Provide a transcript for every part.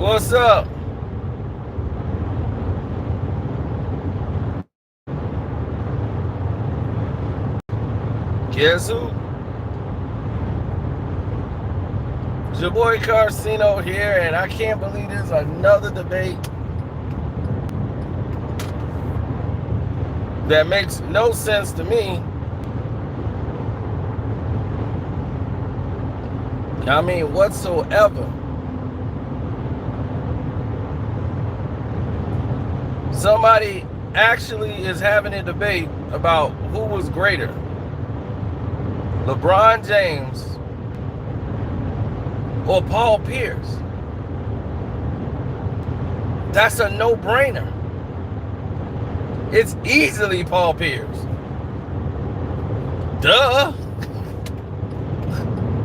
What's up? Guess who? It's your boy Carcino here, and I can't believe there's another debate that makes no sense to me. I mean, whatsoever. Somebody actually is having a debate about who was greater, LeBron James or Paul Pierce. That's a no-brainer. It's easily Paul Pierce. Duh.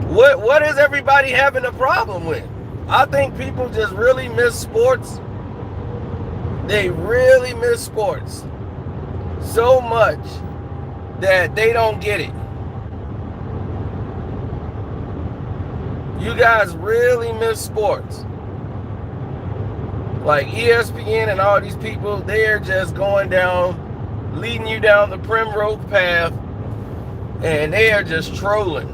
What is everybody having a problem with? I think people just really miss sports. They really miss sports so much that they don't get it. You guys really miss sports. Like ESPN and all these people, they're just going down, leading you down the primrose path, and they are just trolling.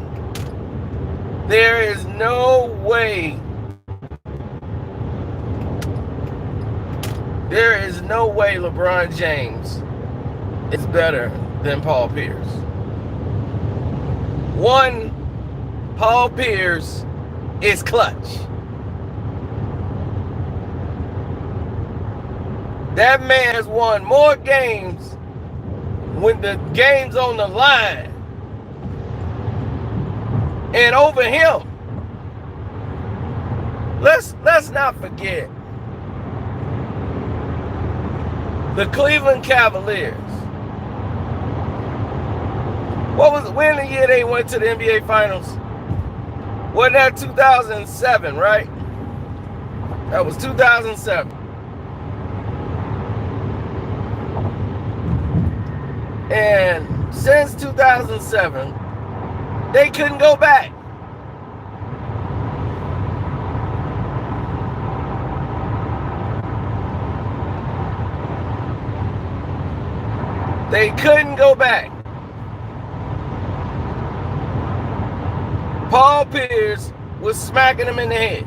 There is no way. There is no way LeBron James is better than Paul Pierce. One, Paul Pierce is clutch. That man has won more games when the game's on the line. And over him, let's not forget the Cleveland Cavaliers. When the year they went to the NBA Finals? Wasn't that 2007, right? That was 2007. And since 2007, they couldn't go back. They couldn't go back. Paul Pierce was smacking him in the head.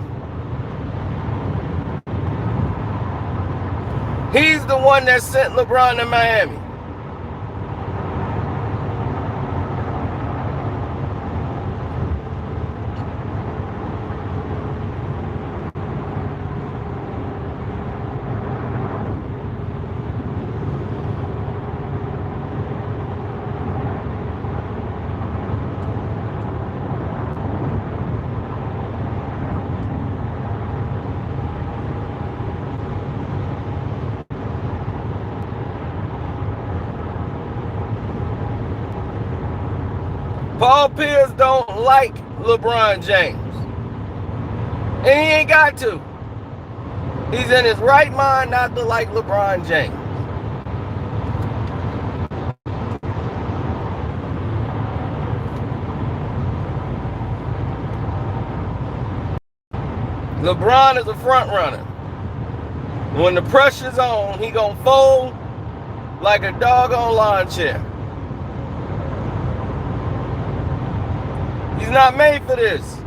He's the one that sent LeBron to Miami. Paul Pierce don't like LeBron James. And he ain't got to. He's in his right mind not to like LeBron James. LeBron is a front runner. When the pressure's on, he gonna fold like a doggone lawn chair. He's not made for this.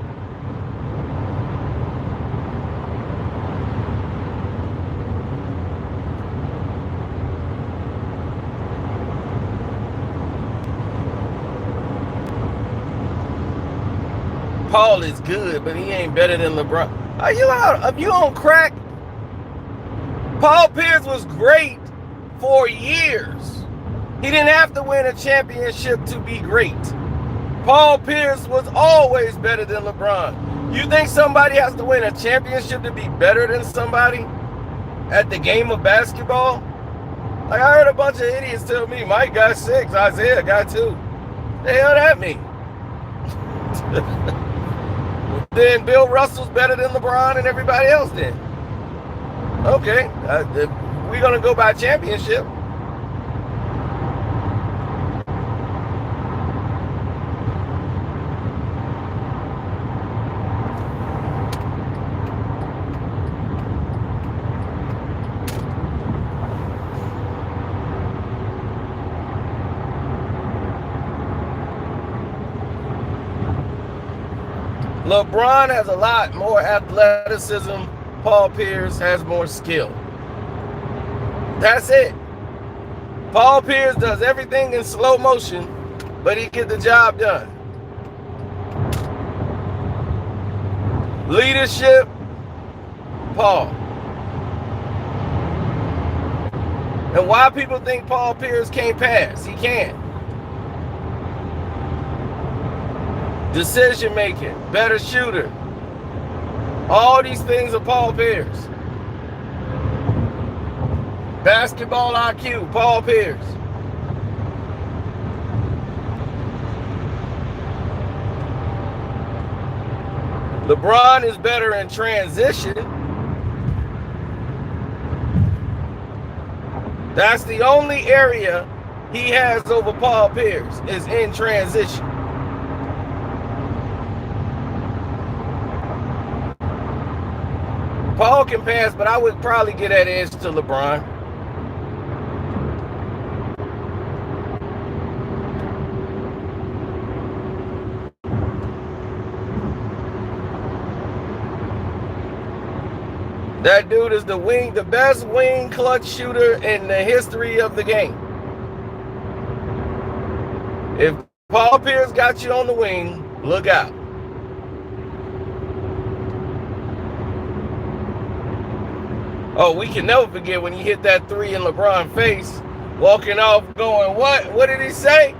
Paul is good, but he ain't better than LeBron. Are you on crack? Paul Pierce was great for years. He didn't have to win a championship to be great. Paul Pierce was always better than LeBron. You think somebody has to win a championship to be better than somebody at the game of basketball? Like, I heard a bunch of idiots tell me Mike got 6, Isaiah got 2. The hell that mean? Then Bill Russell's better than LeBron and everybody else then. Okay, we're going to go by championship. LeBron has a lot more athleticism. Paul Pierce has more skill. That's it. Paul Pierce does everything in slow motion, but he gets the job done. Leadership, Paul. And why people think Paul Pierce can't pass? He can. Decision making, better shooter. All these things are Paul Pierce. Basketball IQ, Paul Pierce. LeBron is better in transition. That's the only area he has over Paul Pierce, is in transition. Paul can pass, but I would probably get that edge to LeBron. That dude is the best wing clutch shooter in the history of the game. If Paul Pierce got you on the wing, look out. Oh, we can never forget when he hit that three in LeBron's face, walking off going, what? What did he say?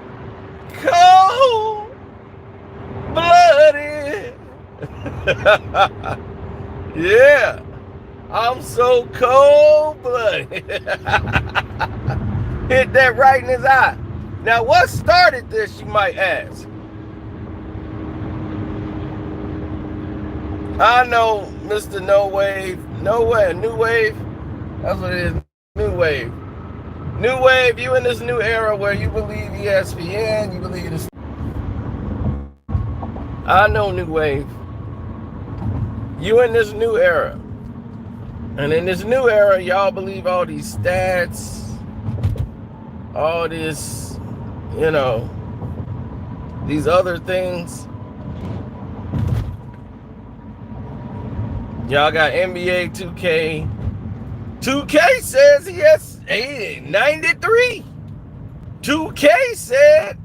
Cold-blooded. Yeah. I'm so cold-blooded. Hit that right in his eye. Now, what started this, you might ask? I know, Mr. No Wave. New Wave. That's what it is. New Wave. New Wave, you in this new era where you believe ESPN, you believe this. I know, New Wave. You in this new era. And in this new era, y'all believe all these stats, all this, these other things. Y'all got NBA 2K. 2K says he has 93. 2K said.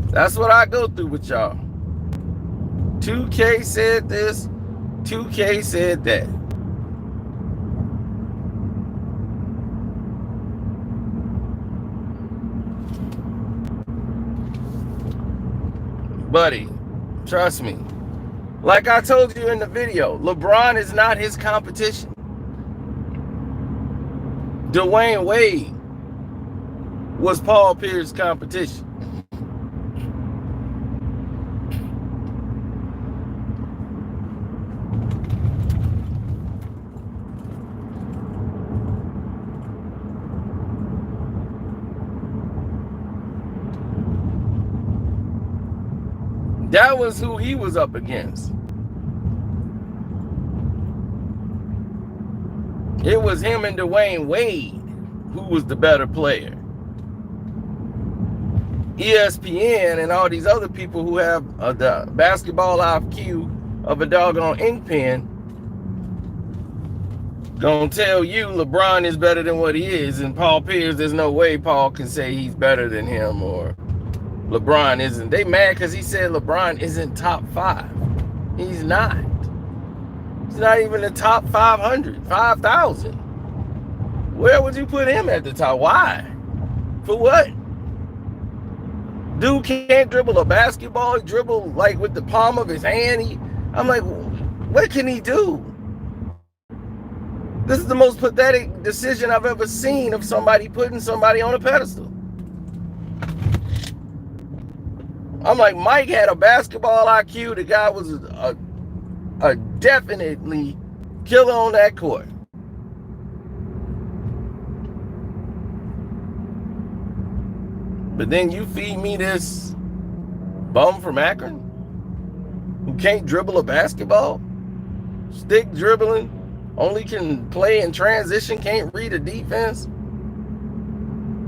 That's what I go through with y'all. 2K said this. 2K said that. Buddy, trust me. Like I told you in the video, LeBron is not his competition. Dwayne Wade was Paul Pierce's competition. That was who he was up against. It was him and Dwayne Wade who was the better player. ESPN and all these other people who have the basketball IQ of a doggone ink pen gonna tell you LeBron is better than what he is, and Paul Pierce, there's no way Paul can say he's better than him or LeBron isn't. They mad because he said LeBron isn't top 5. He's not. He's not even the top 500, 5,000. Where would you put him at the top? Why? For what? Dude can't dribble a basketball. He dribble like with the palm of his hand. I'm like, what can he do? This is the most pathetic decision I've ever seen of somebody putting somebody on a pedestal. I'm like, Mike had a basketball IQ. The guy was a definitely killer on that court. But then you feed me this bum from Akron who can't dribble a basketball, stick dribbling, Only can play in transition, can't read a defense,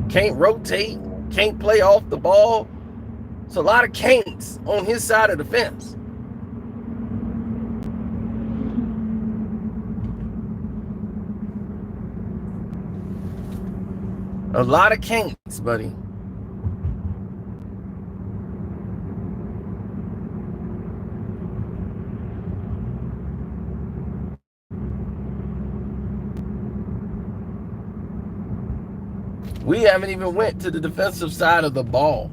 can't rotate, can't play off the ball. It's a lot of can'ts on his side of the fence. A lot of can'ts, buddy. We haven't even went to the defensive side of the ball.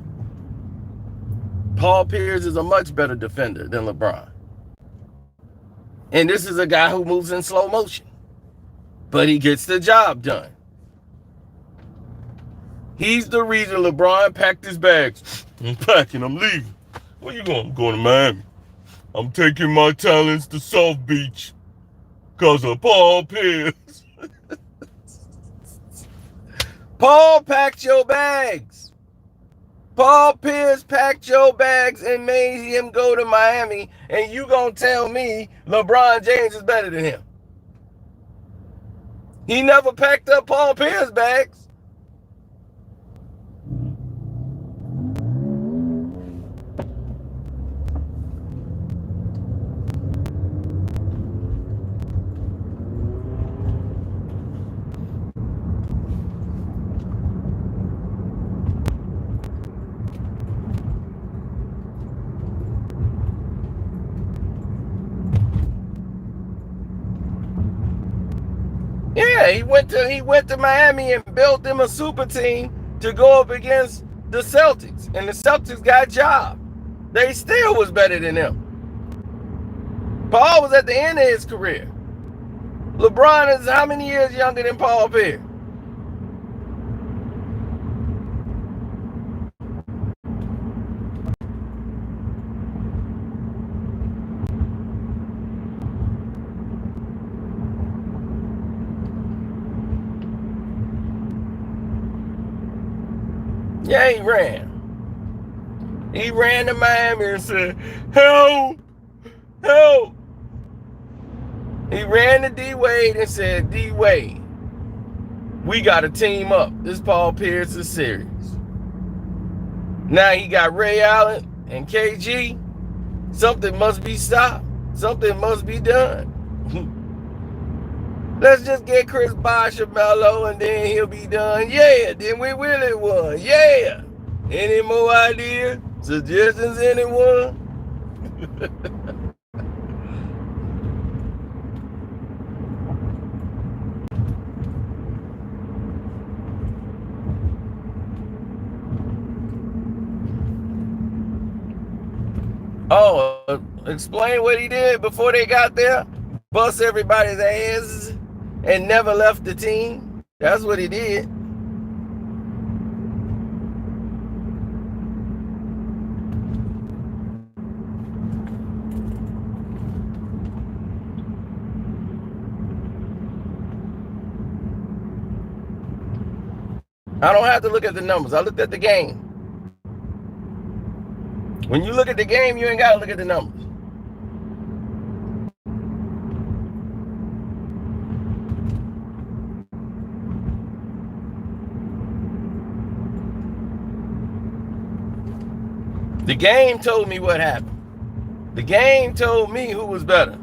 Paul Pierce is a much better defender than LeBron. And this is a guy who moves in slow motion. But he gets the job done. He's the reason LeBron packed his bags. I'm packing, I'm leaving. Where you going? I'm going to Miami. I'm taking my talents to South Beach because of Paul Pierce. Paul packed your bags. Paul Pierce packed your bags and made him go to Miami, and you gonna tell me LeBron James is better than him? He never packed up Paul Pierce's bags. Yeah, he went to Miami and built them a super team to go up against the Celtics, and the Celtics got a job. They still was better than them. Paul was at the end of his career. LeBron is how many years younger than Paul Pierce? Yeah, he ran. He ran to Miami and said, help, help. He ran to D-Wade and said, D-Wade, we got to team up. This Paul Pierce is serious. Now he got Ray Allen and KG. Something must be stopped. Something must be done. Let's just get Chris Bosh a mellow and then he'll be done. Yeah, then we really won. Yeah. Any more ideas? Suggestions, anyone? Oh, explain what he did before they got there? Bust everybody's asses and never left the team. That's what he did. I don't have to look at the numbers. I looked at the game. When you look at the game, you ain't got to look at the numbers. The game told me what happened. The game told me who was better.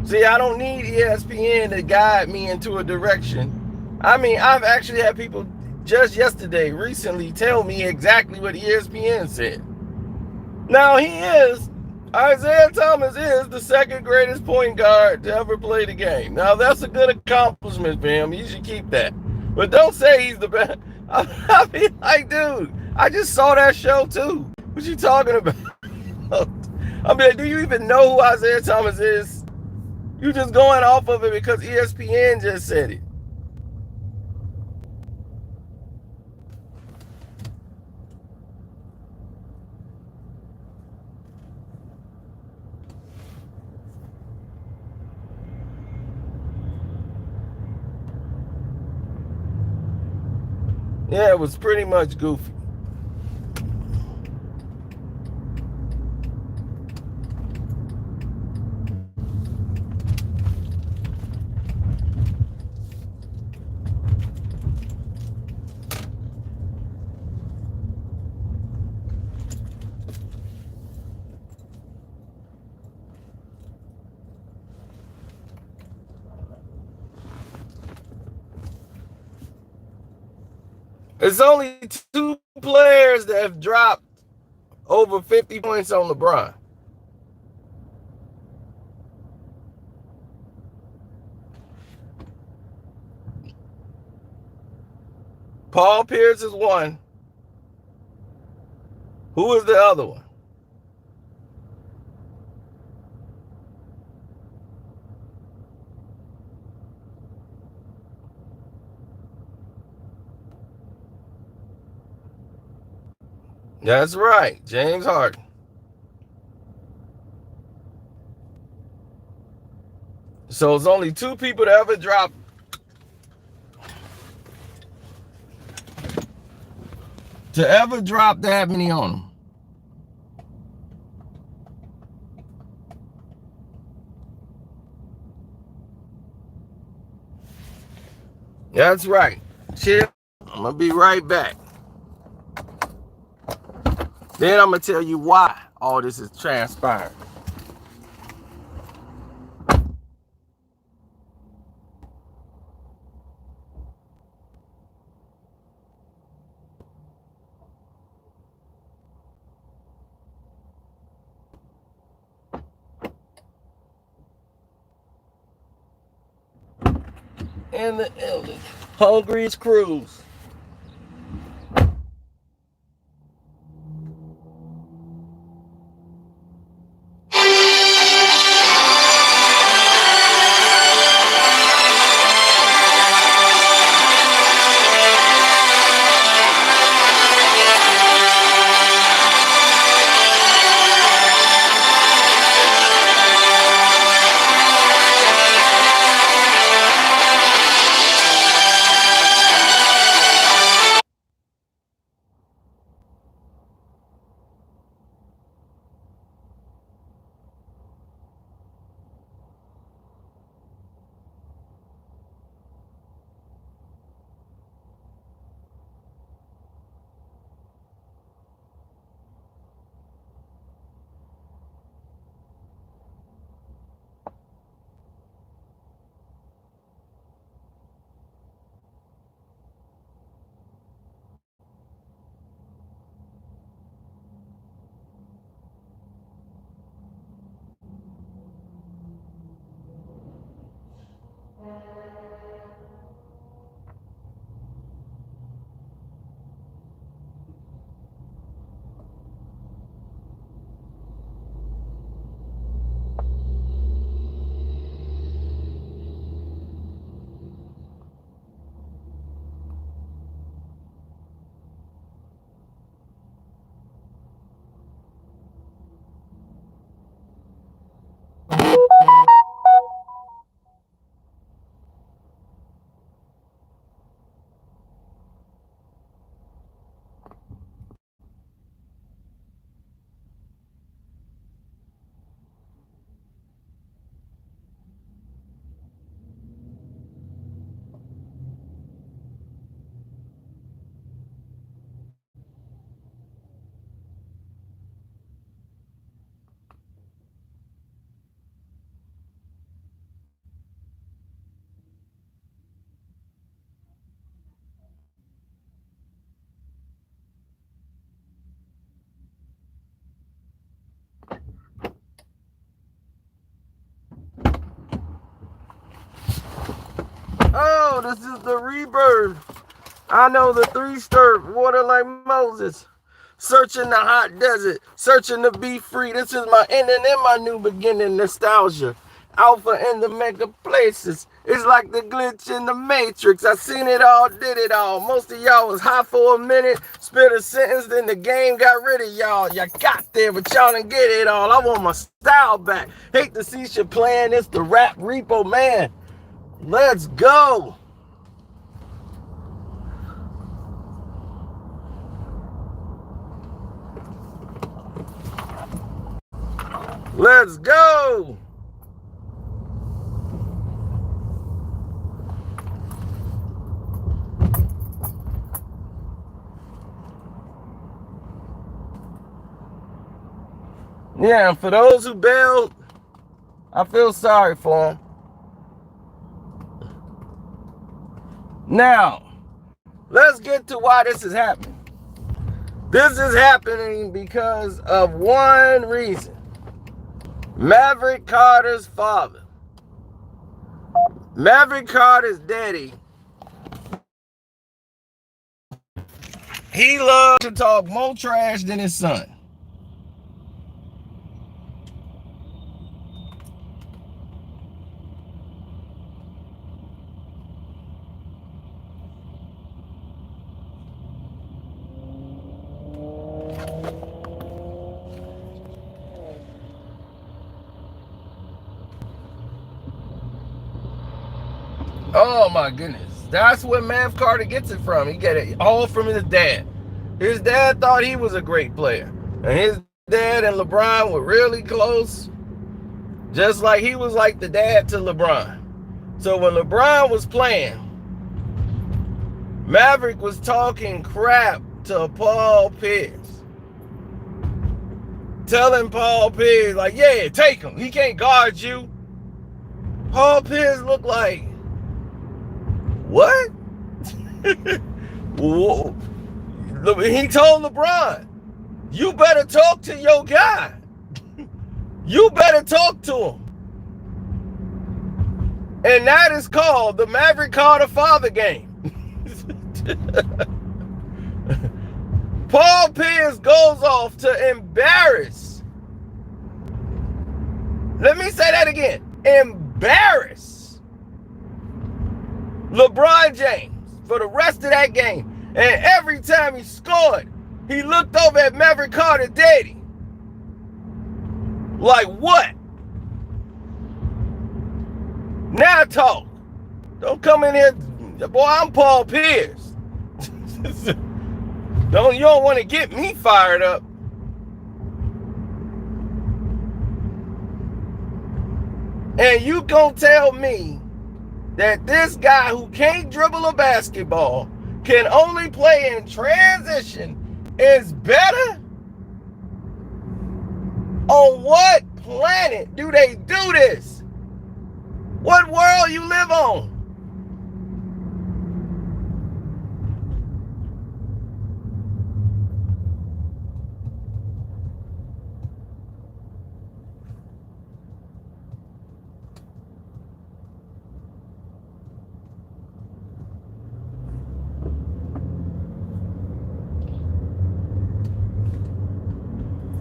See, I don't need ESPN to guide me into a direction. I mean, I've actually had people just yesterday, recently, tell me exactly what ESPN said. Now, Isaiah Thomas is the second greatest point guard to ever play the game. Now, that's a good accomplishment for him. You should keep that. But don't say he's the best. I mean, like, dude, I just saw that show too. What you talking about? I mean, do you even know who Isaiah Thomas is? You just going off of it because ESPN just said it. Yeah, it was pretty much goofy. It's only two players that have dropped over 50 points on LeBron. Paul Pierce is one. Who is the other one? That's right, James Harden. So it's only two people that ever dropped that many on them. That's right. Chill. I'm gonna be right back. Then I'm gonna tell you why all this is transpiring. And the elders. Hungriest crews. Oh, this is the rebirth. I know the three-stir, water like Moses. Searching the hot desert, searching to be free. This is my ending and my new beginning. Nostalgia. Alpha in the mega places. It's like the glitch in the matrix. I seen it all, did it all. Most of y'all was high for a minute, spit a sentence, then the game got rid of y'all. Y'all got there, but y'all didn't get it all. I want my style back. Hate to see shit playing. It's the rap repo, man. Let's go. Let's go. Yeah, and for those who bailed, I feel sorry for them. Now, let's get to why this is happening. This is happening because of one reason. Maverick Carter's father. Maverick Carter's daddy. He loved to talk more trash than his son. Oh my goodness. That's where Mav Carter gets it from. He get it all from his dad. His dad thought he was a great player. And his dad and LeBron were really close. Just like he was like the dad to LeBron. So when LeBron was playing, Maverick was talking crap to Paul Pierce. Telling Paul Pierce, like, yeah, take him. He can't guard you. Paul Pierce looked like, what? He told LeBron, you better talk to your guy. You better talk to him. And that is called the Maverick Carter father game. Paul Pierce goes off to embarrass. Let me say that again. Embarrass LeBron James for the rest of that game. And every time he scored, he looked over at Maverick Carter daddy. Like, what? Now talk. Don't come in here. Boy, I'm Paul Pierce. You don't want to get me fired up. And you gonna tell me that this guy who can't dribble a basketball, can only play in transition, is better? On what planet do they do this? What world you live on?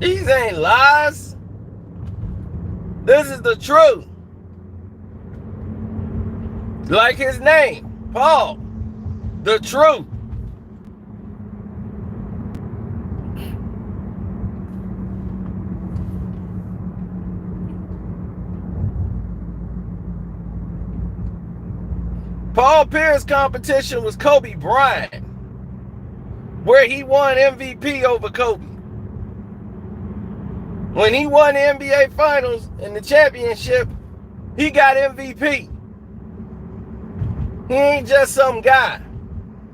These ain't lies. This is the truth. Like his name, Paul. The truth. Paul Pierce's competition was Kobe Bryant, where he won MVP over Kobe. When he won the NBA Finals and the championship, he got MVP. He ain't just some guy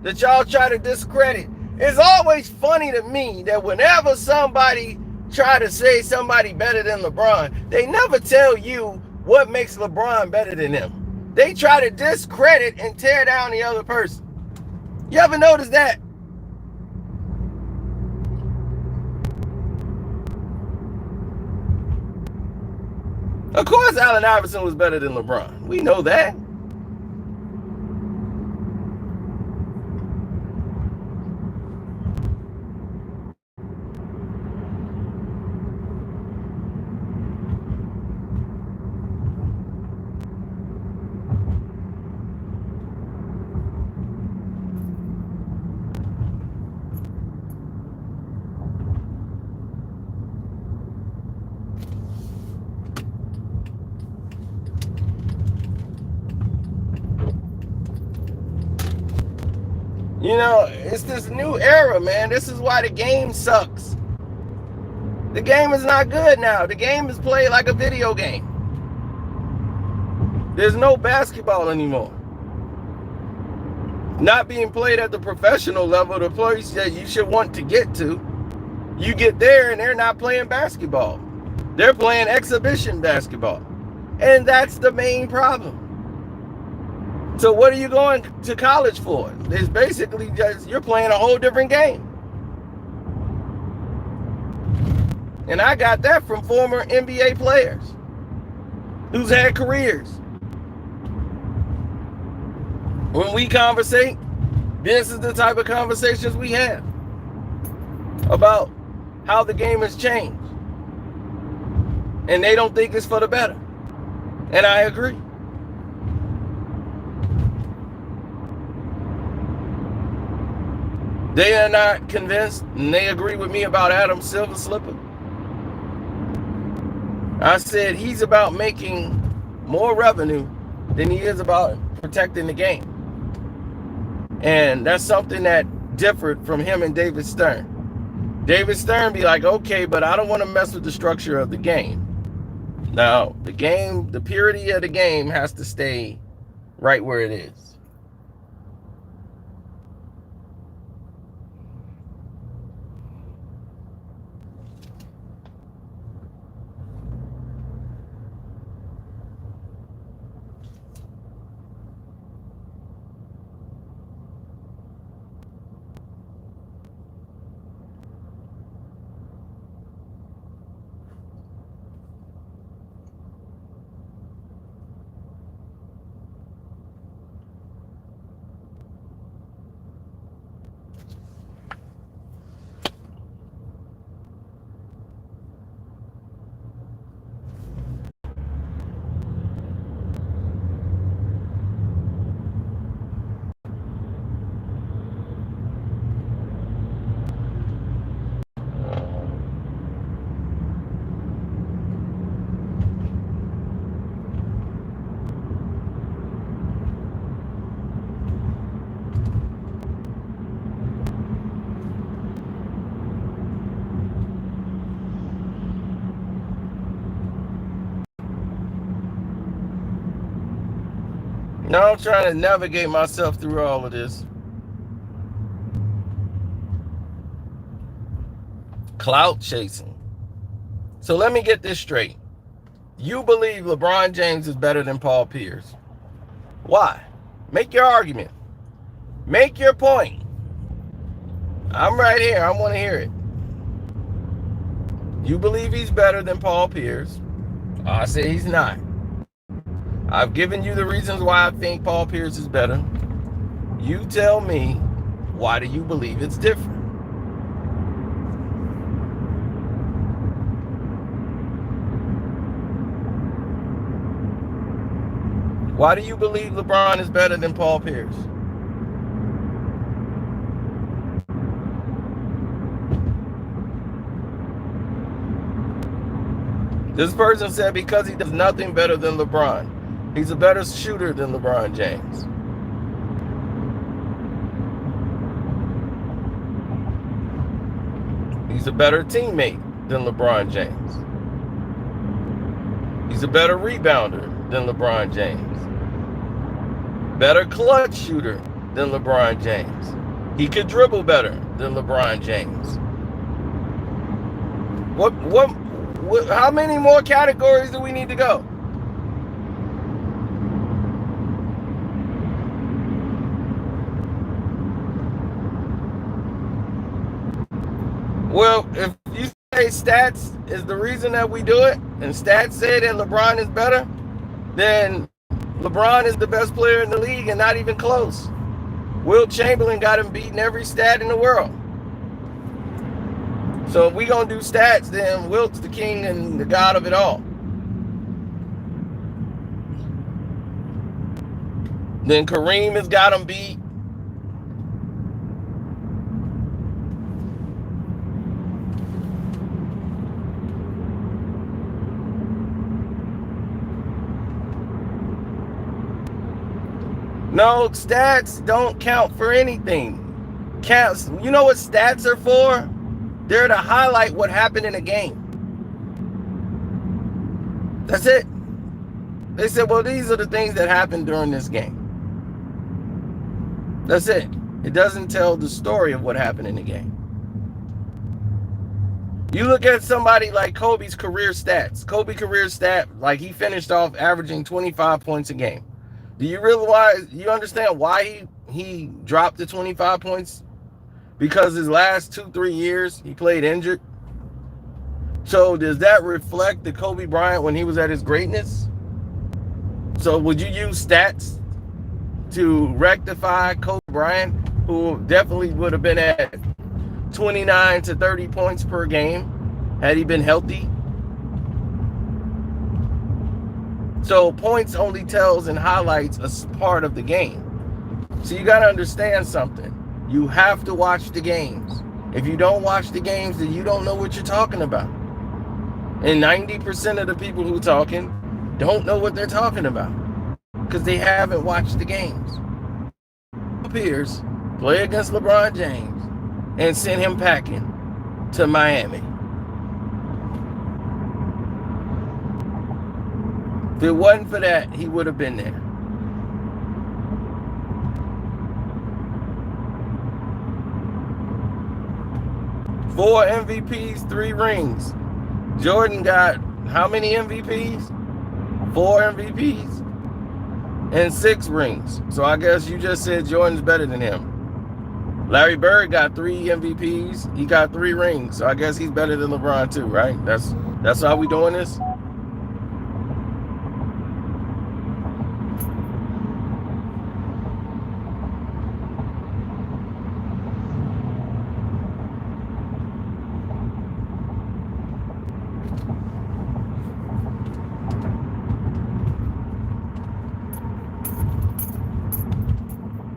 that y'all try to discredit. It's always funny to me that whenever somebody try to say somebody better than LeBron, they never tell you what makes LeBron better than them. They try to discredit and tear down the other person. You ever notice that? Of course, Allen Iverson was better than LeBron. We know that. You know, it's this new era, man. This is why the game sucks. The game is not good now. The game is played like a video game. There's no basketball anymore. Not being played at the professional level, the place that you should want to get to. You get there and they're not playing basketball. They're playing exhibition basketball. And that's the main problem. So what are you going to college for? It's basically just you're playing a whole different game. And I got that from former NBA players who's had careers. When we conversate, this is the type of conversations we have about how the game has changed. And they don't think it's for the better. And I agree. They are not convinced, and they agree with me about Adam Silver Slipper. I said he's about making more revenue than he is about protecting the game. And that's something that differed from him and David Stern. David Stern be like, okay, but I don't want to mess with the structure of the game. Now, the game, the purity of the game has to stay right where it is. Now I'm trying to navigate myself through all of this. Clout chasing. So let me get this straight. You believe LeBron James is better than Paul Pierce. Why? Make your argument. Make your point. I'm right here. I want to hear it. You believe he's better than Paul Pierce. I say he's not. I've given you the reasons why I think Paul Pierce is better. You tell me, why do you believe it's different? Why do you believe LeBron is better than Paul Pierce? This person said because he does nothing better than LeBron. He's a better shooter than LeBron James. He's a better teammate than LeBron James. He's a better rebounder than LeBron James. Better clutch shooter than LeBron James. He could dribble better than LeBron James. How many more categories do we need to go? Well, if you say stats is the reason that we do it, and stats say that LeBron is better, then LeBron is the best player in the league and not even close. Wilt Chamberlain got him beating every stat in the world. So if we gonna do stats, then Wilt's the king and the god of it all. Then Kareem has got him beat. No, stats don't count for anything. Counts. You know what stats are for? They're to highlight what happened in a game. That's it. They said, well, these are the things that happened during this game. That's it. It doesn't tell the story of what happened in the game. You look at somebody like Kobe's career stats. Kobe career stat, like he finished off averaging 25 points a game. Do you realize, you understand why he dropped to 25 points? Because his last 2-3 years he played injured. So does that reflect the Kobe Bryant when he was at his greatness? So would you use stats to rectify Kobe Bryant, who definitely would have been at 29 to 30 points per game had he been healthy? So points only tells and highlights a part of the game. So you got to understand something. You have to watch the games. If you don't watch the games, then you don't know what you're talking about. And 90% of the people who are talking don't know what they're talking about because they haven't watched the games. Pierce play against LeBron James and send him packing to Miami. If it wasn't for that, he would have been there. Four MVPs, 3 rings. Jordan got how many MVPs? 4 MVPs and 6 rings. So I guess you just said Jordan's better than him. Larry Bird got 3 MVPs. He got 3 rings. So I guess he's better than LeBron too, right? That's how we doing this?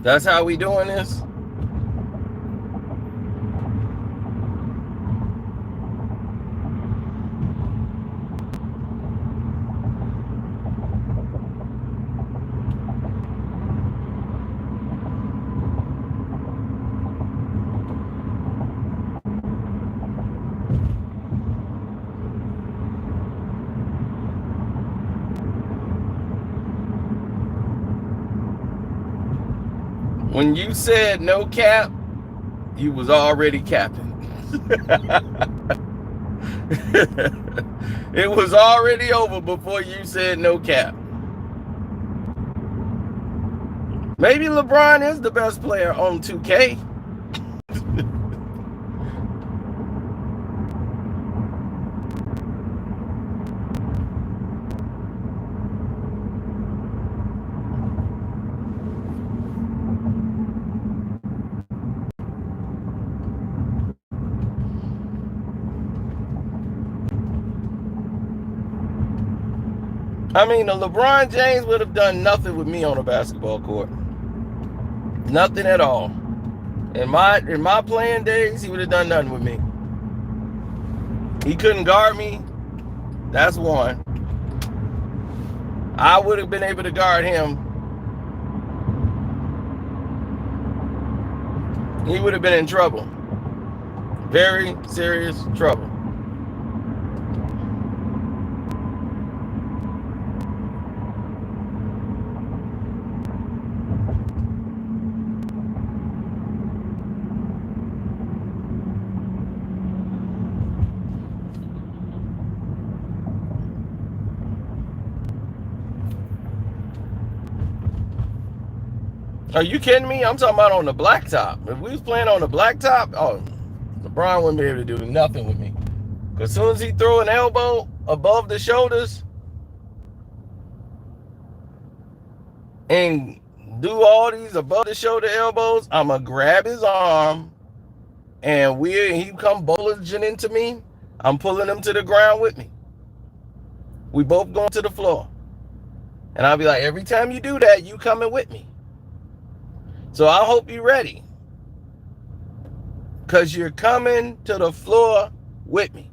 That's how we doing this? When you said no cap, you was already capping. It was already over before you said no cap. Maybe LeBron is the best player on 2K. I mean, LeBron James would have done nothing with me on a basketball court. Nothing at all. In my playing days, he would have done nothing with me. He couldn't guard me. That's one. I would have been able to guard him. He would have been in trouble. Very serious trouble. Are you kidding me? I'm talking about on the blacktop. If we was playing on the blacktop, oh, LeBron wouldn't be able to do nothing with me. Because as soon as he throw an elbow above the shoulders and do all these above the shoulder elbows, I'm going to grab his arm and he come bulging into me. I'm pulling him to the ground with me. We both going to the floor. And I'll be like, every time you do that, you coming with me. So I hope you're ready. Because you're coming to the floor with me.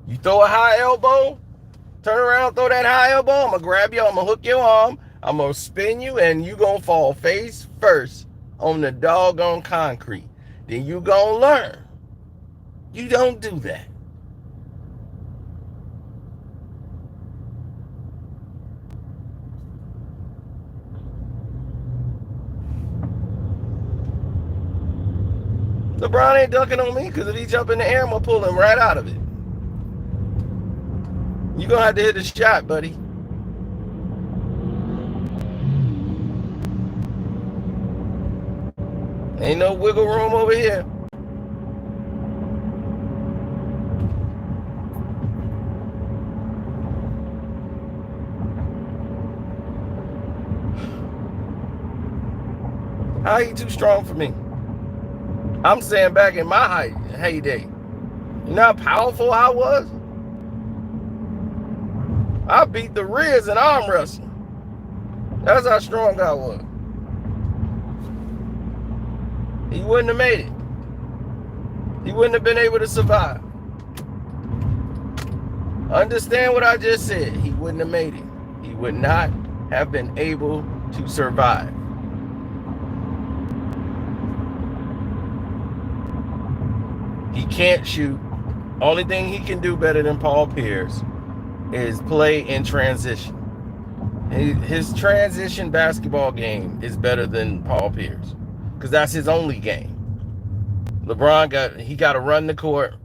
You throw a high elbow, turn around, throw that high elbow, I'm going to grab you, I'm going to hook your arm, I'm going to spin you, and you going to fall face first on the doggone concrete. Then you going to learn. You don't do that. LeBron ain't dunking on me because if he jump in the air, I'm going to pull him right out of it. You're going to have to hit a shot, buddy. Ain't no wiggle room over here. How he too strong for me? I'm saying back in my heyday. You know how powerful I was? I beat the Riz in arm wrestling. That's how strong I was. He wouldn't have made it. He wouldn't have been able to survive. Understand what I just said. He wouldn't have made it. He would not have been able to survive. He can't shoot. Only thing he can do better than Paul Pierce is play in transition. His transition basketball game is better than Paul Pierce because that's his only game. LeBron got to run the court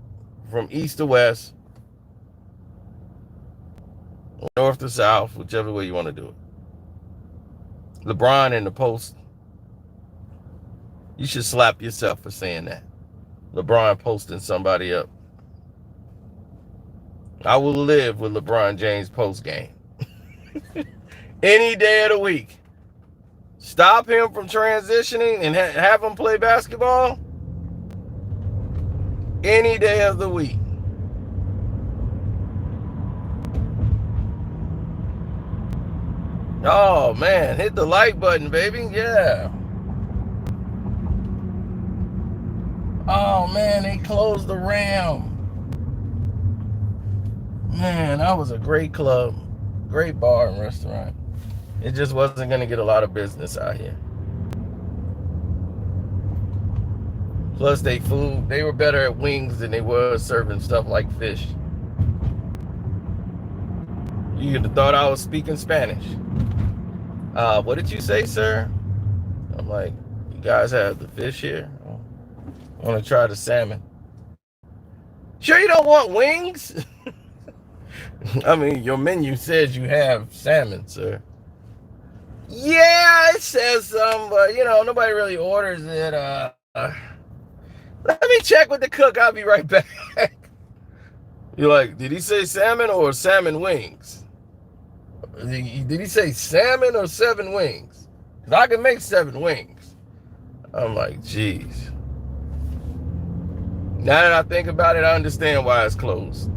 from east to west, north to south, whichever way you want to do it. LeBron in the post, you should slap yourself for saying that. LeBron posting somebody up. I will live with LeBron James post game. Any day of the week. Stop him from transitioning and have him play basketball any day of the week. Oh man, hit the like button, baby. Yeah. Oh man, they closed the Ram. Man, that was a great club, great bar and restaurant. It just wasn't going to get a lot of business out here. Plus, they were better at wings than they were serving stuff like fish. You'd have thought I was speaking Spanish. What did you say, sir? I'm like, you guys have the fish here? I want to try the salmon. Sure you don't want wings? I mean, your menu says you have salmon, sir. Yeah, it says some, but nobody really orders it. Let me check with the cook. I'll be right back. You're like, did he say salmon or salmon wings? Did he say salmon or 7 wings? Because I can make 7 wings. I'm like, geez. Now that I think about it, I understand why it's closed.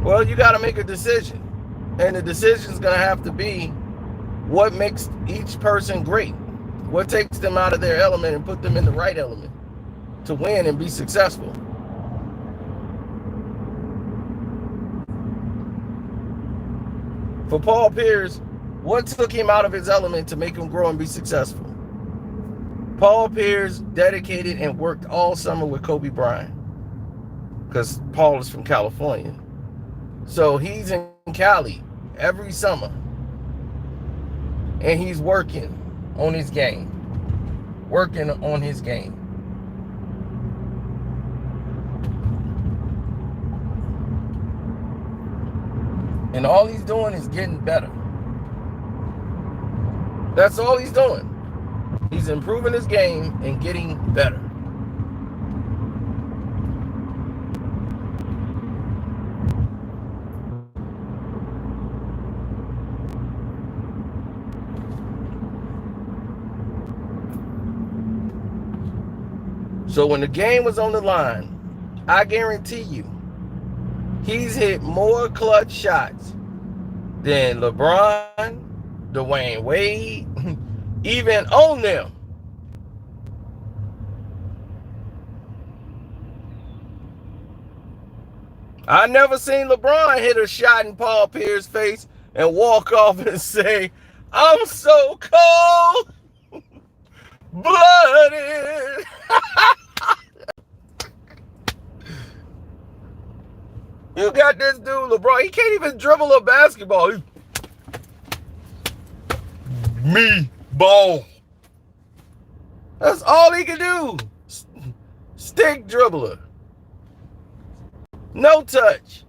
Well, you got to make a decision. And the decision is going to have to be what makes each person great. What takes them out of their element and put them in the right element to win and be successful. For Paul Pierce, what took him out of his element to make him grow and be successful? Paul Pierce dedicated and worked all summer with Kobe Bryant because Paul is from California. So he's in Cali every summer and he's working on his game. And all he's doing is getting better. That's all he's doing. He's improving his game and getting better. So when the game was on the line, I guarantee you, he's hit more clutch shots than LeBron, Dwayne Wade, even on them. I never seen LeBron hit a shot in Paul Pierce's face and walk off and say, I'm so cold blooded. You got this dude, LeBron. He can't even dribble a basketball. me ball. That's all he can do. Stick dribbler. No touch.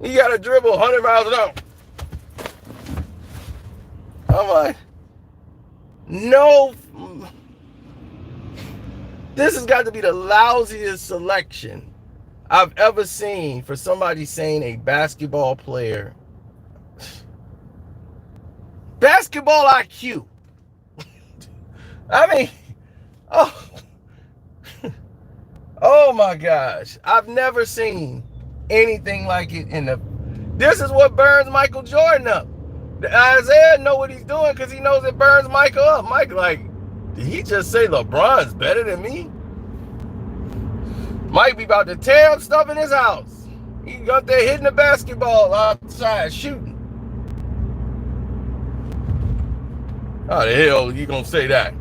He got to dribble 100 miles an hour. I'm like, no. This has got to be the lousiest selection I've ever seen for somebody saying a basketball player. Basketball IQ. I mean, oh, oh my gosh. I've never seen anything like it in the. This is what burns Michael Jordan up. Isaiah know what he's doing because he knows it burns Michael up. Mike, like, did he just say LeBron's better than me? Mike be about to tear up stuff in his house. He got there hitting the basketball outside, shooting. How the hell you gonna say that?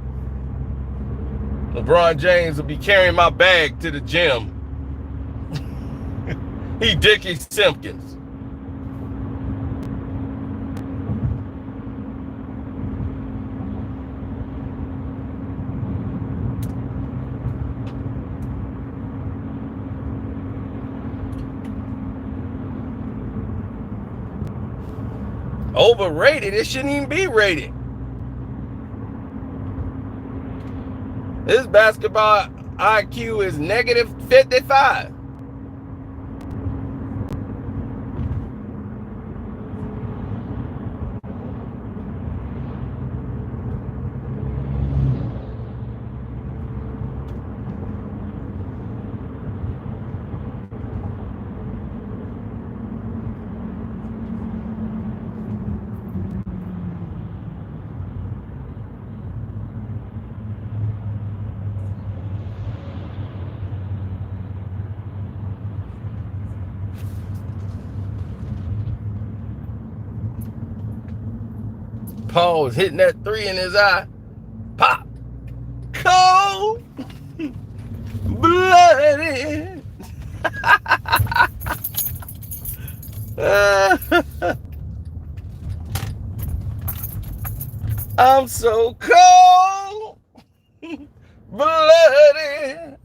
LeBron James will be carrying my bag to the gym. He Dickie Simpkins. Overrated. It shouldn't even be rated. This basketball IQ is negative 55. Paul was hitting that three in his eye. Pop. Cold. Bloody. I'm so cold. Bloody.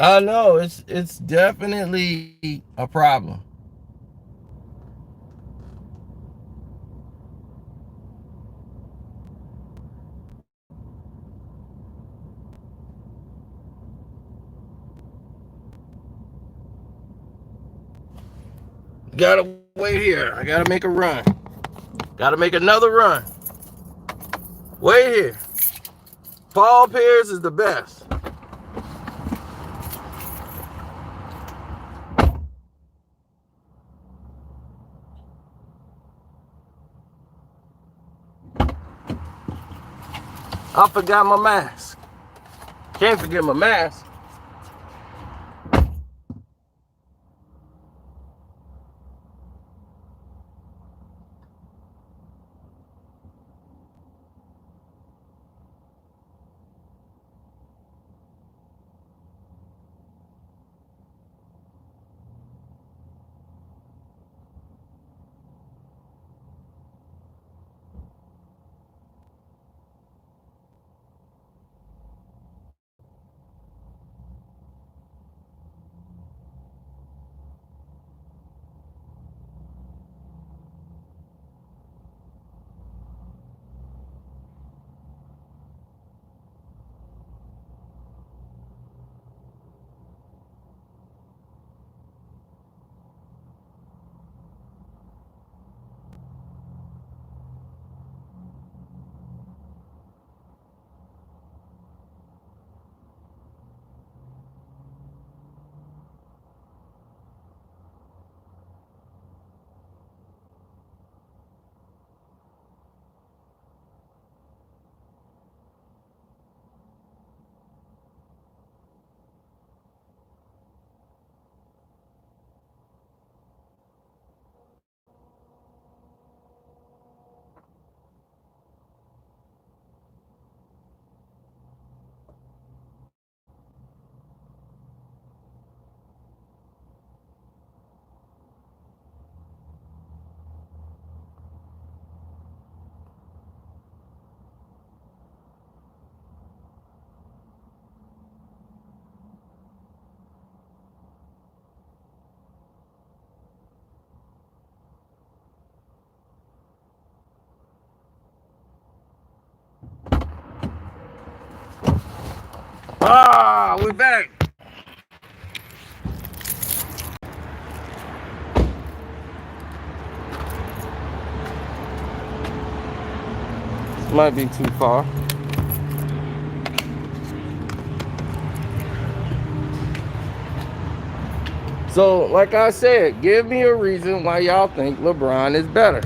I know it's definitely a problem. Gotta wait here. I gotta make a run. Gotta make another run. Wait here. Paul Pierce is the best. I forgot my mask. Can't forget my mask. Might be too far. So, like I said, give me a reason why y'all think LeBron is better.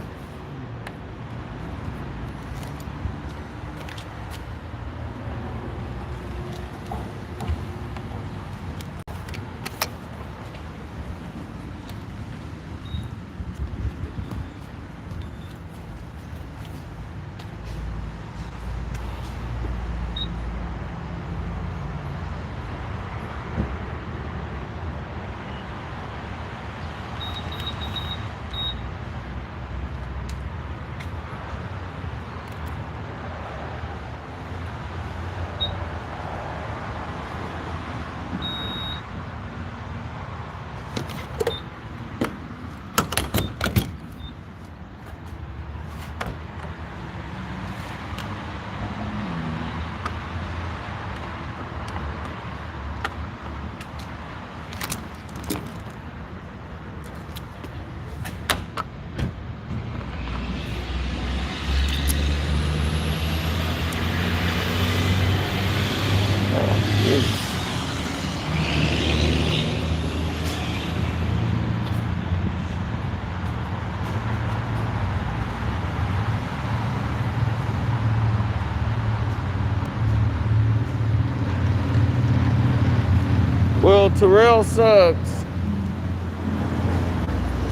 Well, Terrell Suggs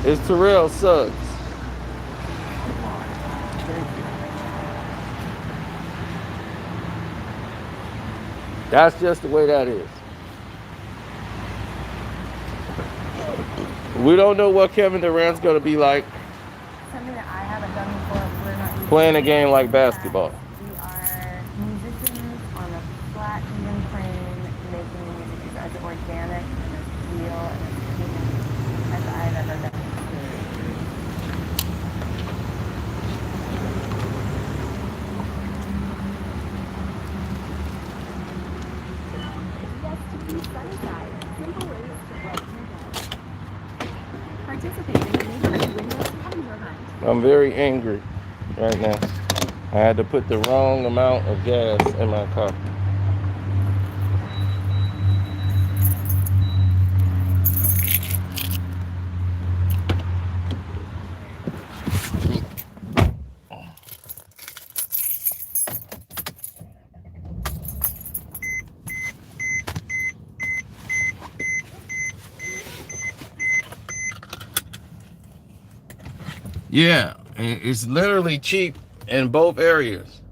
is Terrell Suggs. That's just the way that is. We don't know what Kevin Durant's going to be like. Something that I haven't done before, we're not playing a game like basketball. We are musicians on a flat, even plane, making music as organic and as real and as human as I've ever been. I'm very angry right now. I had to put the wrong amount of gas in my car. Yeah, it's literally cheap in both areas.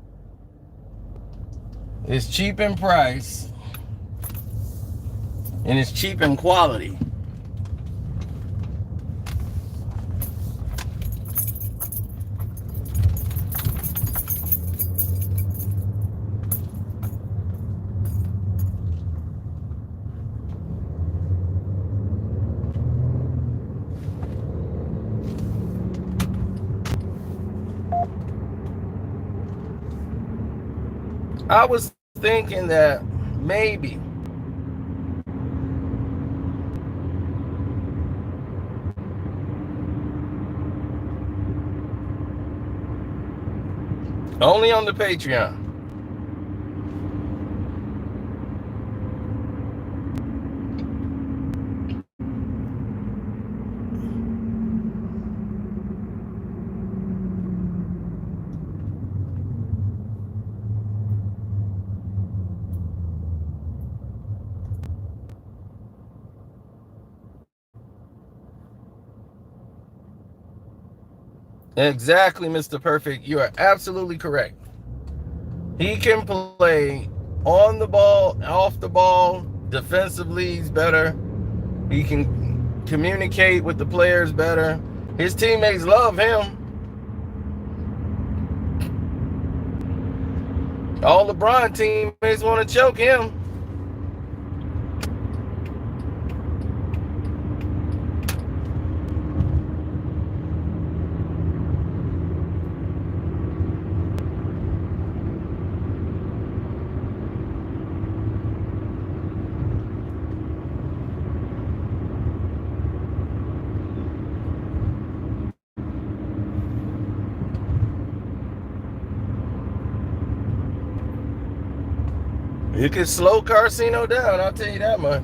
It's cheap in price and it's cheap in quality. I was thinking that maybe only on the Patreon. Exactly, Mr. Perfect. You are absolutely correct. He can play on the ball, off the ball, defensively, he's better. He can communicate with the players better. His teammates love him. All LeBron teammates want to choke him. You could slow Carcino down, I'll tell you that much.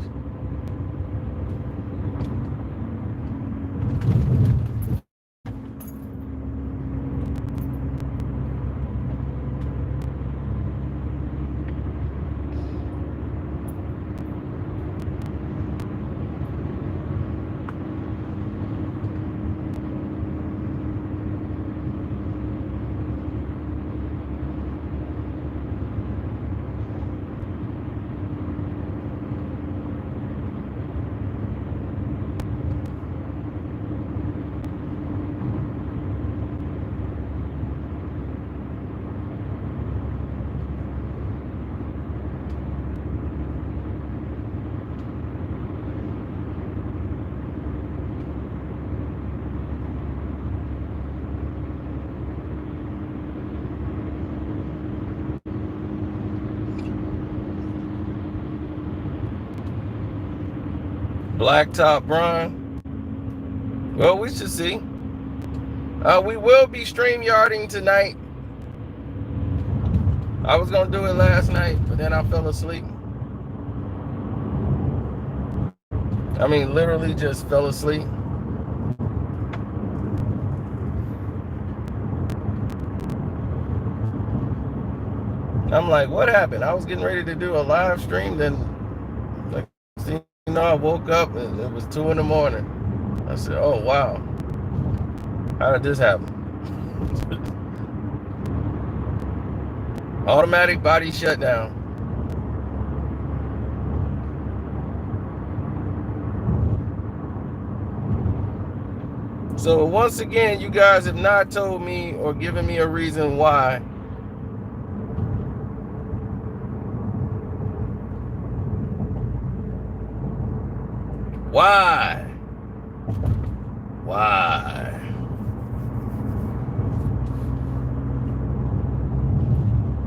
Blacktop Bron. Well, we should see. We will be StreamYarding tonight. I was going to do it last night, but then I fell asleep. I mean, literally just fell asleep. I'm like, what happened? I was getting ready to do a live stream, then, like, you know, I woke up and it was 2 in the morning. I said, oh, wow. How did this happen? Automatic body shutdown. So once again, you guys have not told me or given me a reason why. Why?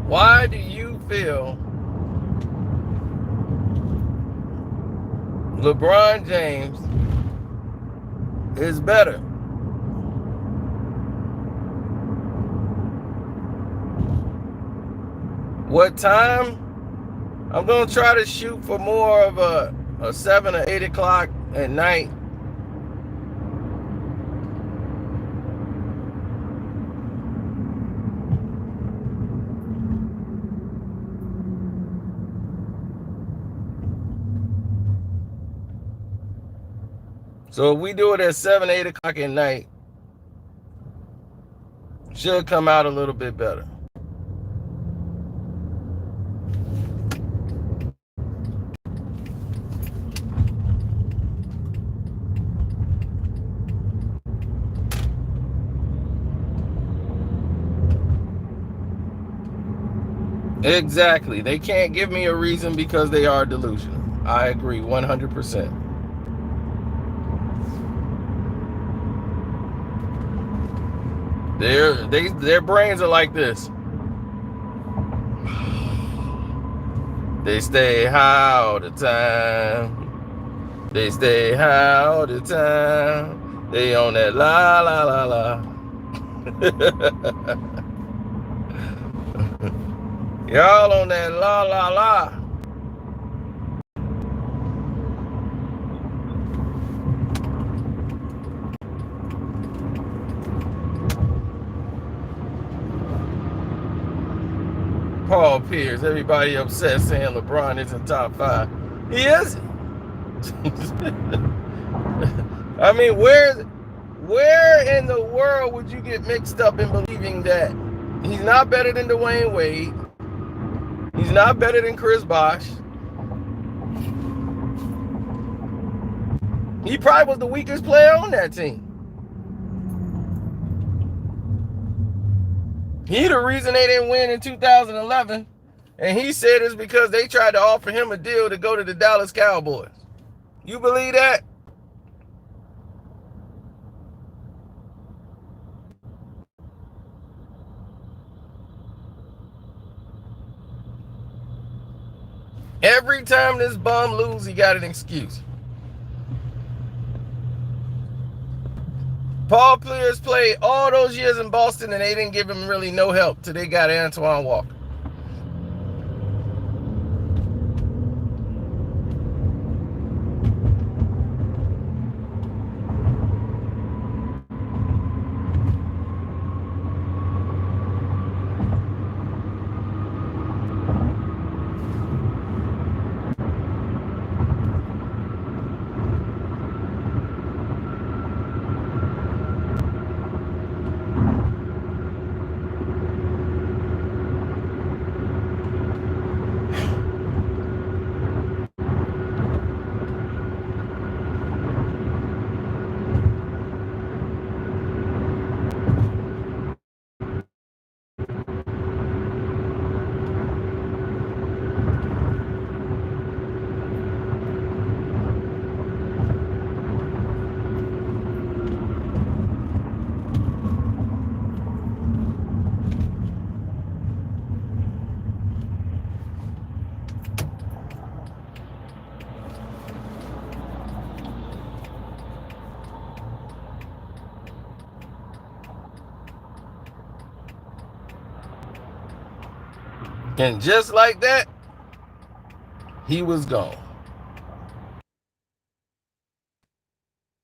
Why do you feel LeBron James is better? What time? I'm going to try to shoot for more of a 7 or 8 o'clock at night. So if we do it at 7, 8 o'clock at night, should come out a little bit better. Exactly. They can't give me a reason because they are delusional. I agree 100%. Their brains are like this. They stay high all the time. They stay high all the time. They on that la la la la. Y'all on that la la la. Paul Pierce, everybody upset saying LeBron isn't top 5. He isn't. I mean, where in the world would you get mixed up in believing that he's not better than Dwayne Wade? He's not better than Chris Bosh. He probably was the weakest player on that team. He the reason they didn't win in 2011. And he said it's because they tried to offer him a deal to go to the Dallas Cowboys. You believe that? Every time this bum loses, he got an excuse. Paul Pierce played all those years in Boston and they didn't give him really no help till they got Antoine Walker. And just like that, he was gone.